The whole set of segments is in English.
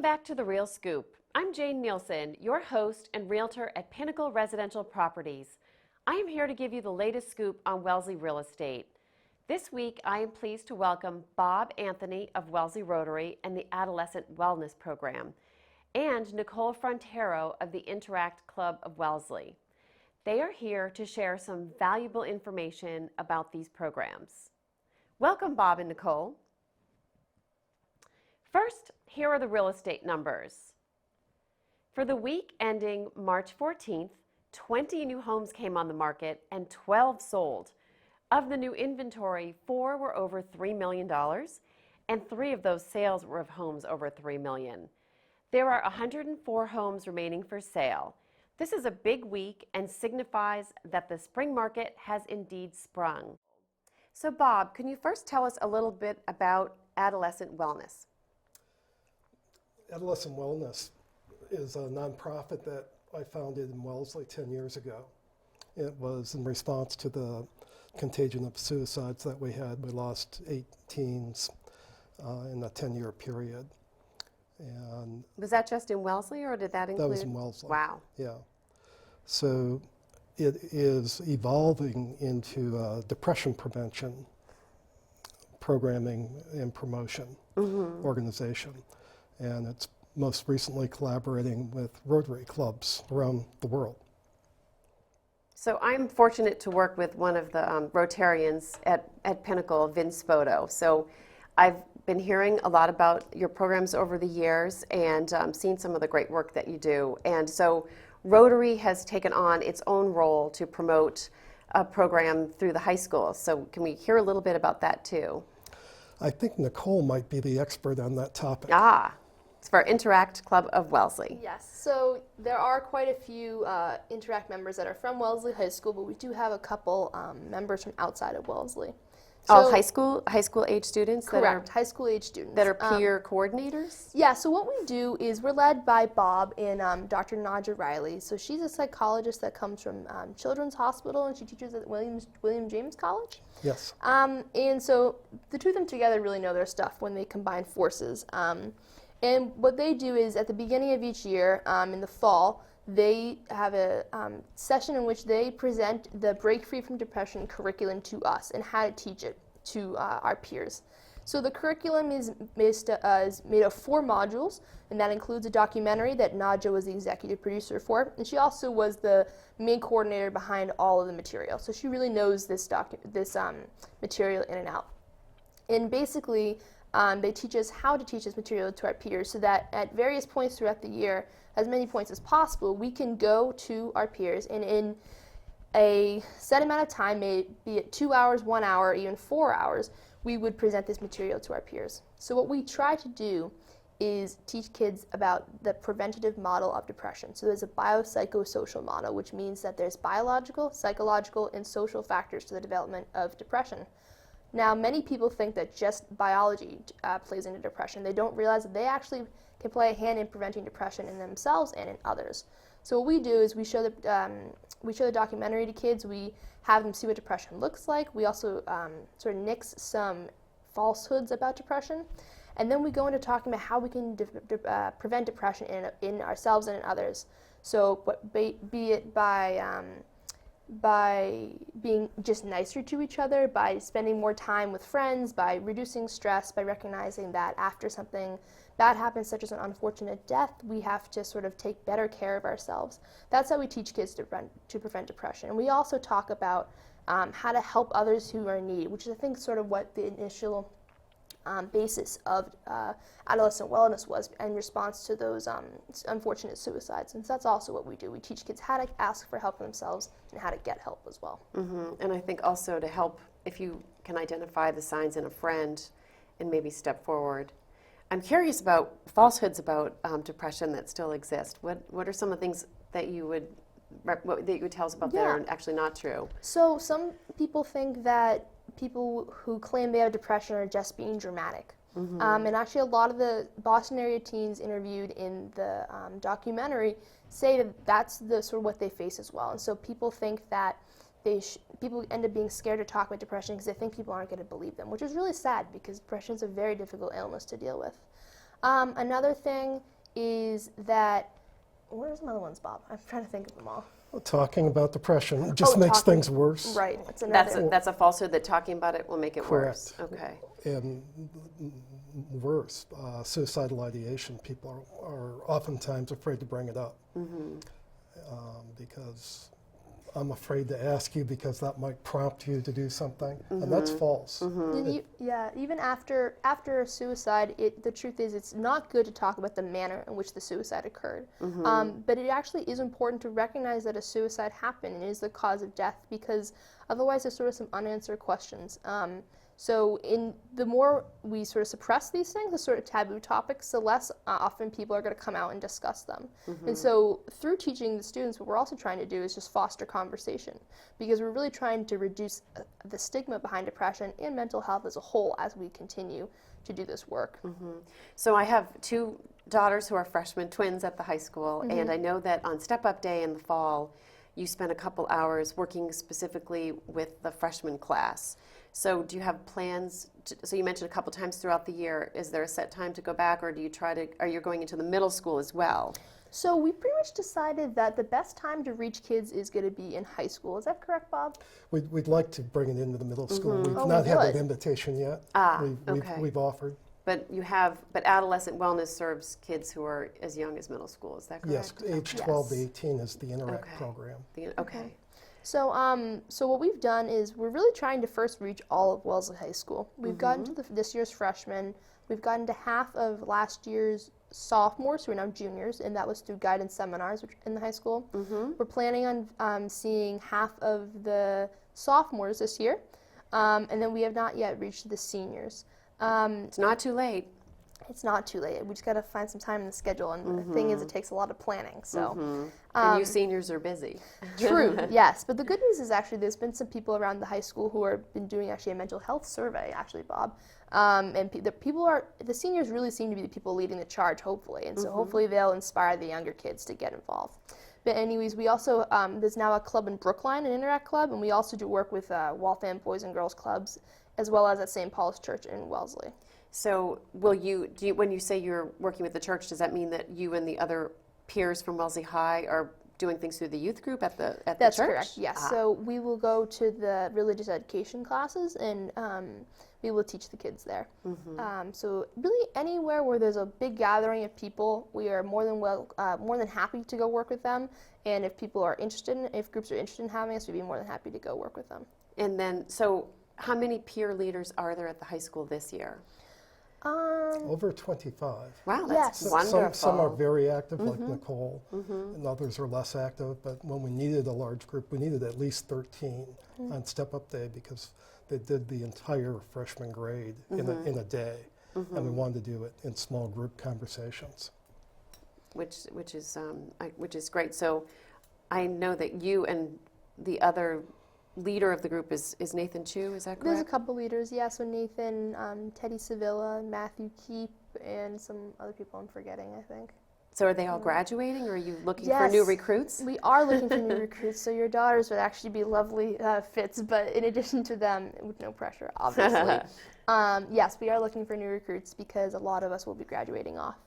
back to The Real Scoop. I'm Jane Nielsen, your host and realtor at Pinnacle Residential Properties. I am here to give you the latest scoop on Wellesley real estate. This week, I am pleased to welcome Bob Anthony of Wellesley Rotary and the Adolescent Wellness Program, and Nicole Frontero of the Interact Club of Wellesley. They are here to share some valuable information about these programs. Welcome, Bob and Nicole. First, here are the real estate numbers. For the week ending March 14th, 20 new homes came on the market and 12 sold. Of the new inventory, 4 were over $3 million, and 3 of those sales were of homes over $3 million. There are 104 homes remaining for sale. This is a big week and signifies that the spring market has indeed sprung. So Bob, can you first tell us a little bit about Adolescent Wellness? Adolescent Wellness is a nonprofit that I founded in Wellesley 10 years ago. It was in response to the contagion of suicides that we had. We lost 8 teens in a 10-year period. And was that just in Wellesley, or did that include? That was in Wellesley. Wow. Yeah. So it is evolving into depression prevention programming and promotion organization. And it's most recently collaborating with Rotary clubs around the world. So I'm fortunate to work with one of the Rotarians at Pinnacle, Vince Spoto. So I've been hearing a lot about your programs over the years and seen some of the great work that you do. And so Rotary has taken on its own role to promote a program through the high school. So can we hear a little bit about that too? I think Nicole might be the expert on that topic. It's for Interact Club of Wellesley. Yes, so there are quite a few Interact members that are from Wellesley High School, but we do have a couple members from outside of Wellesley. All high school age students? Correct, high school age students. That are peer coordinators? Yeah, so what we do is we're led by Bob and Dr. Nadja Riley. So she's a psychologist that comes from Children's Hospital, and she teaches at William James College. Yes. And so the two of them together really know their stuff when they combine forces. And what they do is at the beginning of each year, in the fall, they have a session in which they present the Break Free from Depression curriculum to us and how to teach it to our peers. So the curriculum is made of 4 modules, and that includes a documentary that Nadja was the executive producer for, and she also was the main coordinator behind all of the material. So she really knows this material in and out. And basically, they teach us how to teach this material to our peers so that at various points throughout the year, as many points as possible, we can go to our peers and in a set amount of time, be it 2 hours, 1 hour, even 4 hours, we would present this material to our peers. So what we try to do is teach kids about the preventative model of depression. So there's a biopsychosocial model, which means that there's biological, psychological, and social factors to the development of depression. Now, many people think that just biology plays into depression. They don't realize that they actually can play a hand in preventing depression in themselves and in others. So what we do is we show the documentary to kids. We have them see what depression looks like. We also sort of nix some falsehoods about depression. And then we go into talking about how we can prevent depression in ourselves and in others. So be it by being just nicer to each other, by spending more time with friends, by reducing stress, by recognizing that after something bad happens, such as an unfortunate death, we have to sort of take better care of ourselves. That's how we teach kids to prevent depression. And we also talk about how to help others who are in need, which is, I think, sort of what the initial basis of adolescent wellness was in response to those unfortunate suicides. And so that's also what we do. We teach kids how to ask for help for themselves and how to get help as well. And I think also to help, if you can identify the signs in a friend and maybe step forward. I'm curious about falsehoods about depression that still exist. What are some of the things that you would tell us about that are actually not true? So some people think that people who claim they have depression are just being dramatic. And actually a lot of the Boston area teens interviewed in the documentary say that that's the sort of what they face as well. And so people think that people end up being scared to talk about depression because they think people aren't going to believe them, which is really sad because depression is a very difficult illness to deal with. Another thing is that, where's some other ones, Bob? I'm trying to think of them all. Talking about depression just makes talking- things worse. Right, that's another. That's a falsehood that talking about it will make it worse. Correct. Okay. And worse, suicidal ideation. People are oftentimes afraid to bring it up because I'm afraid to ask you because that might prompt you to do something, and that's false. And even after a suicide, the truth is it's not good to talk about the manner in which the suicide occurred. But it actually is important to recognize that a suicide happened and is the cause of death, because otherwise there's sort of some unanswered questions. So the more we sort of suppress these things, the sort of taboo topics, the less often people are going to come out and discuss them. And so through teaching the students, what we're also trying to do is just foster conversation, because we're really trying to reduce the stigma behind depression and mental health as a whole as we continue to do this work. So I have 2 daughters who are freshmen, twins at the high school, and I know that on Step Up Day in the fall, you spent a couple hours working specifically with the freshman class. So do you have plans, so you mentioned a couple times throughout the year, is there a set time to go back, or do you are you going into the middle school as well? So we pretty much decided that the best time to reach kids is going to be in high school. Is that correct, Bob? We'd like to bring it into the middle school. We've Oh, not we had would. that invitation yet. Okay. We've offered. But adolescent wellness serves kids who are as young as middle school, is that correct? Yes, age 12 to 18 is the Interact program. Okay. So, so what we've done is we're really trying to first reach all of Wellesley High School. We've gotten to this year's freshmen. We've gotten to half of last year's sophomores, who are now juniors, and that was through guidance seminars in the high school. We're planning on seeing half of the sophomores this year, and then we have not yet reached the seniors. It's not too late. It's not too late. We just got to find some time in the schedule, and the thing is, it takes a lot of planning. So, And you seniors are busy. true, yes. But the good news is actually there's been some people around the high school who have been doing actually a mental health survey, actually, Bob. And the seniors really seem to be the people leading the charge, hopefully, and so hopefully they'll inspire the younger kids to get involved. But anyways, we also there's now a club in Brookline, an Interact club, and we also do work with Waltham Boys and Girls Clubs, as well as at St. Paul's Church in Wellesley. So when you say you're working with the church, does that mean that you and the other peers from Wellesley High are doing things through the youth group at the church? That's correct, yes. So we will go to the religious education classes, and we will teach the kids there. So really anywhere where there's a big gathering of people, we are more than happy to go work with them. And if people are interested, if groups are interested in having us, we'd be more than happy to go work with them. And then, so how many peer leaders are there at the high school this year? Over 25. Wow, Yes. that's wonderful. Some are very active, like Nicole, and others are less active. But when we needed a large group, we needed at least 13 on Step Up Day, because they did the entire freshman grade in a day, and we wanted to do it in small group conversations. Which is great. So I know that you and the other leader of the group is Nathan Chu, is that correct? There's a couple leaders, yeah. So Nathan, Teddy Sevilla, Matthew Keep, and some other people I'm forgetting, I think. So are they all graduating, or are you looking for Yes. new recruits? We are looking for new recruits, so your daughters would actually be lovely fits, but in addition to them, with no pressure, obviously. Yes, we are looking for new recruits because a lot of us will be graduating off.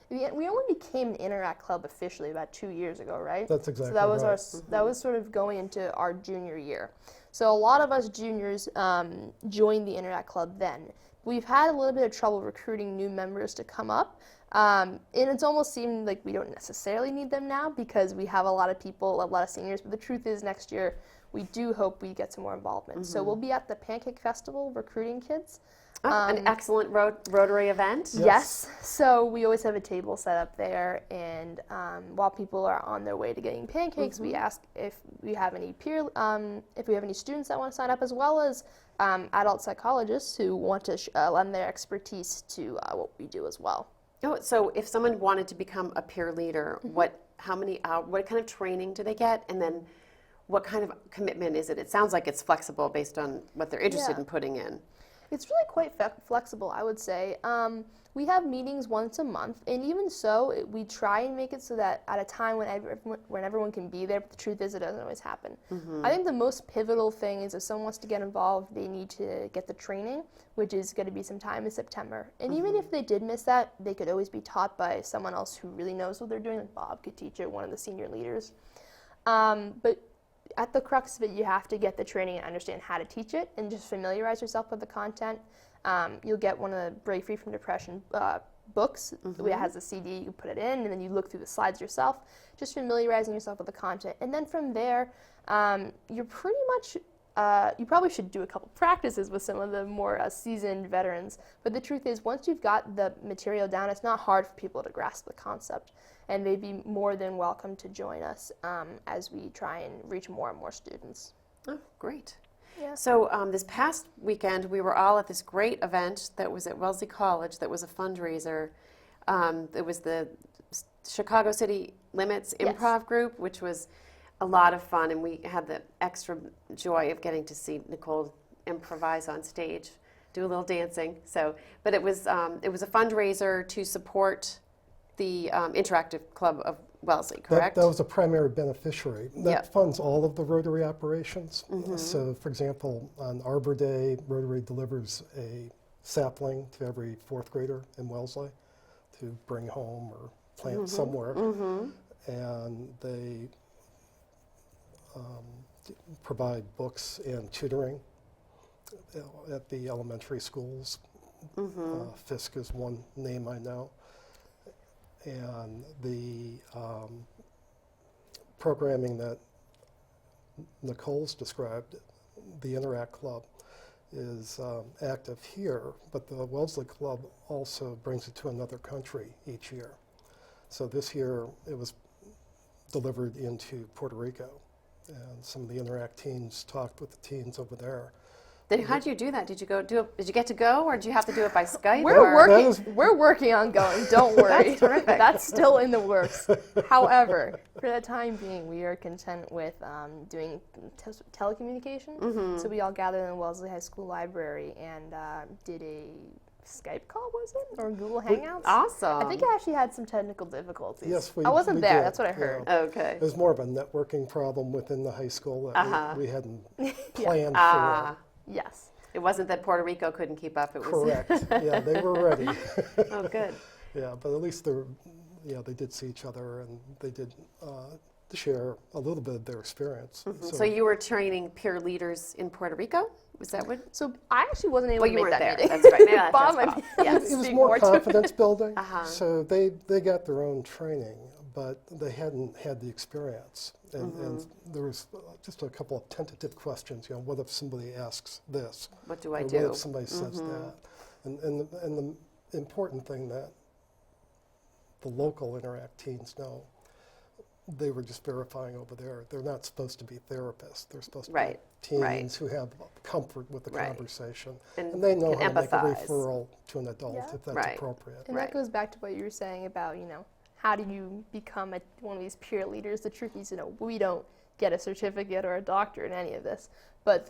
We only became an Interact Club officially about 2 years ago, right? That's exactly So that was right. that was sort of going into our junior year. So a lot of us juniors joined the Interact Club then. We've had a little bit of trouble recruiting new members to come up. And it's almost seemed like we don't necessarily need them now because we have a lot of people, a lot of seniors. But the truth is, next year we do hope we get some more involvement. So we'll be at the Pancake Festival recruiting kids. An excellent Rotary event. Yes. So we always have a table set up there, and while people are on their way to getting pancakes, we ask if we have any if we have any students that want to sign up, as well as adult psychologists who want to lend their expertise to what we do as well. Oh, so if someone wanted to become a peer leader, what kind of training do they get, and then what kind of commitment is it? It sounds like it's flexible based on what they're interested in putting in. It's really quite flexible, I would say. We have meetings once a month, and even so, we try and make it so that at a time when everyone can be there, but the truth is it doesn't always happen. I think the most pivotal thing is if someone wants to get involved, they need to get the training, which is going to be sometime in September. And even if they did miss that, they could always be taught by someone else who really knows what they're doing, like Bob could teach it, one of the senior leaders. But at the crux of it, you have to get the training and understand how to teach it and just familiarize yourself with the content. You'll get one of the Break Free from Depression books. It has a CD, you put it in, and then you look through the slides yourself, just familiarizing yourself with the content. And then from there, you're pretty much, you probably should do a couple practices with some of the more seasoned veterans. But the truth is, once you've got the material down, it's not hard for people to grasp the concept. And they'd be more than welcome to join us as we try and reach more and more students. Oh, great. Yeah. So this past weekend, we were all at this great event that was at Wellesley College that was a fundraiser. It was the Chicago City Limits Improv Group, which was a lot of fun, and we had the extra joy of getting to see Nicole improvise on stage, do a little dancing. So, but it was a fundraiser to support the Interactive Club of Wellesley, correct? That was a primary beneficiary. That Yep. funds all of the Rotary operations. So, for example, on Arbor Day, Rotary delivers a sapling to every fourth grader in Wellesley to bring home or plant somewhere. And they provide books and tutoring at the elementary schools. Fisk is one name I know. And the programming that Nicole's described, the Interact Club, is active here, but the Wellesley Club also brings it to another country each year. So this year it was delivered into Puerto Rico, and some of the Interact teens talked with the teens over there. Then how did you do that? Did you Did you get to go, or did you have to do it by Skype? We're working on going, don't worry. That's terrific. That's still in the works. However, for the time being, we are content with doing telecommunication. So we all gathered in the Wellesley High School library and did a Skype call, was it? Or Google Hangouts? Awesome. I think I actually had some technical difficulties. Yes, I wasn't there, did, that's what I yeah. heard. Okay. It was more of a networking problem within the high school that we hadn't planned for. Ah, Yes. it wasn't that Puerto Rico couldn't keep up. It was Correct. Yeah, they were ready. Oh, good. Yeah, but at least they did see each other, and they did share a little bit of their experience. So you were training peer leaders in Puerto Rico? Was that what? So I actually wasn't able Well, to you make weren't that there. meeting. That's right. Yeah, Bob, that's I mean, Bob. it was speak more to it. confidence building. So they got their own training, but they hadn't had the experience. And there was just a couple of tentative questions. You know, what if somebody asks this? What do I Or do? what if somebody says that? And the important thing that the local Interact teens know, they were just verifying over there. They're not supposed to be therapists. They're supposed to Right, be teens right. who have comfort with the Right. conversation. And they know can how to make a empathize. referral to an adult Yeah. if that's Right. appropriate. And Right. that goes back to what you were saying about, how do you become one of these peer leaders? The truth is, we don't get a certificate or a doctorate in any of this, but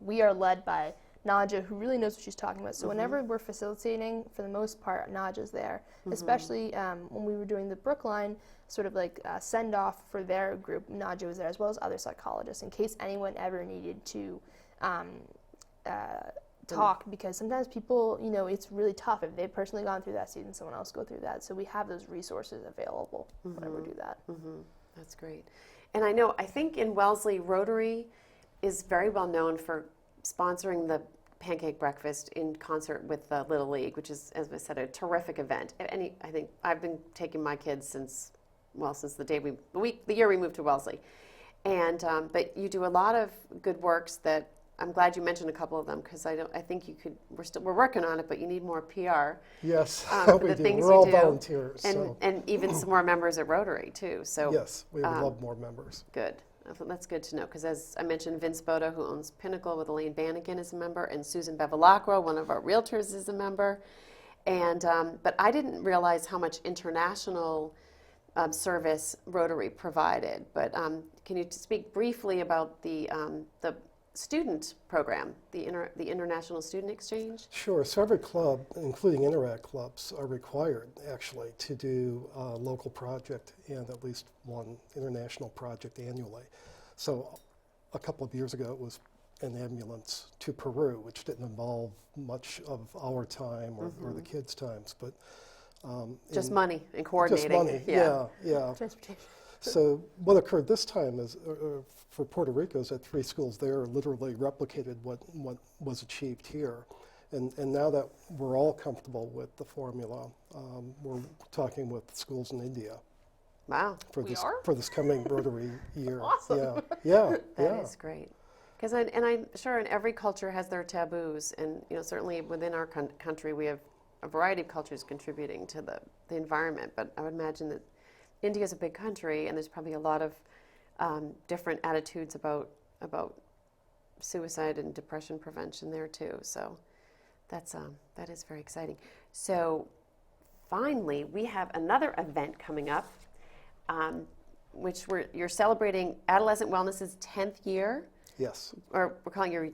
we are led by Nadja, who really knows what she's talking about. So whenever we're facilitating, for the most part, Nadja's there, especially when we were doing the Brookline sort of like send off for their group, Nadja was there, as well as other psychologists, in case anyone ever needed to talk, because sometimes people, it's really tough. If they've personally gone through that, seeing someone else go through that. So we have those resources available whenever we do that. That's great. And I think in Wellesley, Rotary is very well known for sponsoring the pancake breakfast in concert with the Little League, which is, as I said, a terrific event. I think I've been taking my kids since the year we moved to Wellesley. And but you do a lot of good works that I'm glad you mentioned a couple of them, because I think you could. We're working on it, but you need more PR. Yes, For we the do. things We're you all do. volunteers. And even some more members at Rotary too. So Yes, we would love more members. good. That's good to know, because as I mentioned, Vince Boda, who owns Pinnacle with Elaine Bannigan, is a member, and Susan Bevilacqua, one of our realtors, is a member. And but I didn't realize how much international service Rotary provided. But can you speak briefly about the student program, the International Student Exchange? Sure. So every club, including Interact clubs, are required actually to do a local project and at least one international project annually. So a couple of years ago, it was an ambulance to Peru, which didn't involve much of our time or the kids' times, but Just money and coordinating. just money. Yeah. Transportation. So what occurred this time is, for Puerto Rico, is that 3 schools there literally replicated what was achieved here. And now that we're all comfortable with the formula, we're talking with schools in India Wow. for We this are? for this coming Rotary year. Awesome. Yeah. That is great. Because I'm sure in every culture has their taboos, and certainly within our country we have a variety of cultures contributing to the environment. But I would imagine that India is a big country, and there's probably a lot of different attitudes about suicide and depression prevention there too. So that is very exciting. So finally, we have another event coming up, which you're celebrating Adolescent Wellness's 10th year. Yes. Or we're calling your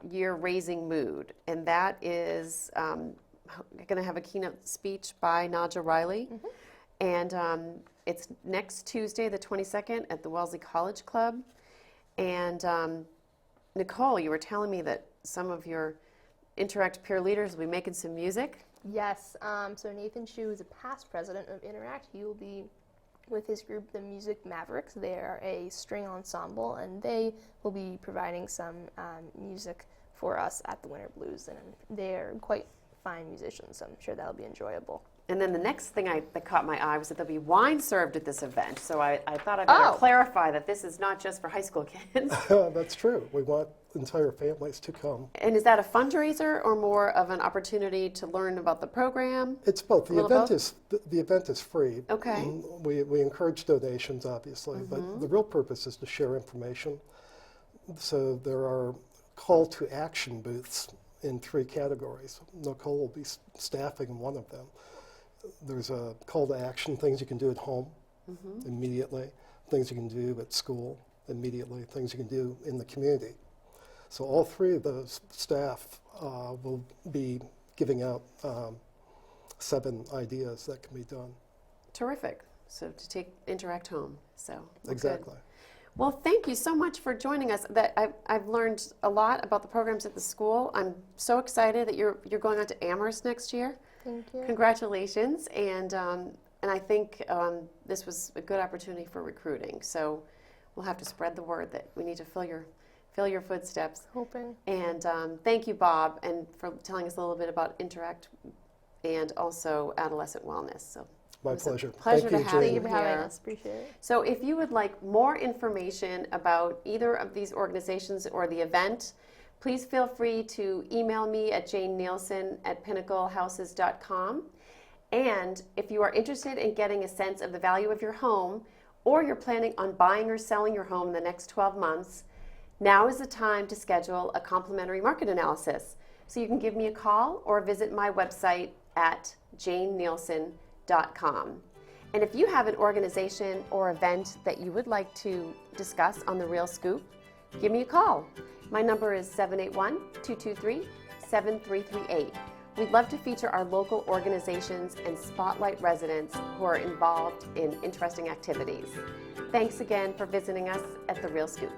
year Raising Mood, and that is going to have a keynote speech by Nadja Riley, and it's next Tuesday, the 22nd, at the Wellesley College Club. And Nicole, you were telling me that some of your Interact peer leaders will be making some music. Yes. So Nathan Chu is a past president of Interact. He will be with his group, the Music Mavericks. They are a string ensemble, and they will be providing some music for us at the Winter Blues. And they're quite fine musicians, so I'm sure that'll be enjoyable. And then the next thing that caught my eye was that there'll be wine served at this event. So I thought I'd better clarify that this is not just for high school kids. That's true. We want entire families to come. And is that a fundraiser or more of an opportunity to learn about the program? It's both. The event is free. Okay. We encourage donations, obviously, but the real purpose is to share information. So there are call to action booths in 3 categories. Nicole will be staffing one of them. There's a call to action, things you can do at home immediately, things you can do at school immediately, things you can do in the community. So all 3 of those staff will be giving out 7 ideas that can be done. Terrific. So to Interact home. So Exactly. Good. Well, thank you so much for joining us. I've learned a lot about the programs at the school. I'm so excited that you're going on to Amherst next year. Thank you. Congratulations, and I think this was a good opportunity for recruiting. So we'll have to spread the word that we need to fill your footsteps. Hoping. And thank you, Bob, and for telling us a little bit about Interact and also Adolescent Wellness. So My it was a pleasure. pleasure Thank to you, have Jane. Thank you for having here. us. Appreciate it. So if you would like more information about either of these organizations or the event, please feel free to email me at janenielsen@pinnaclehouses.com. And if you are interested in getting a sense of the value of your home, or you're planning on buying or selling your home in the next 12 months, now is the time to schedule a complimentary market analysis. So you can give me a call or visit my website at janenielsen.com. And if you have an organization or event that you would like to discuss on The Real Scoop, give me a call. My number is 781-223-7338. We'd love to feature our local organizations and spotlight residents who are involved in interesting activities. Thanks again for visiting us at The Real Scoop.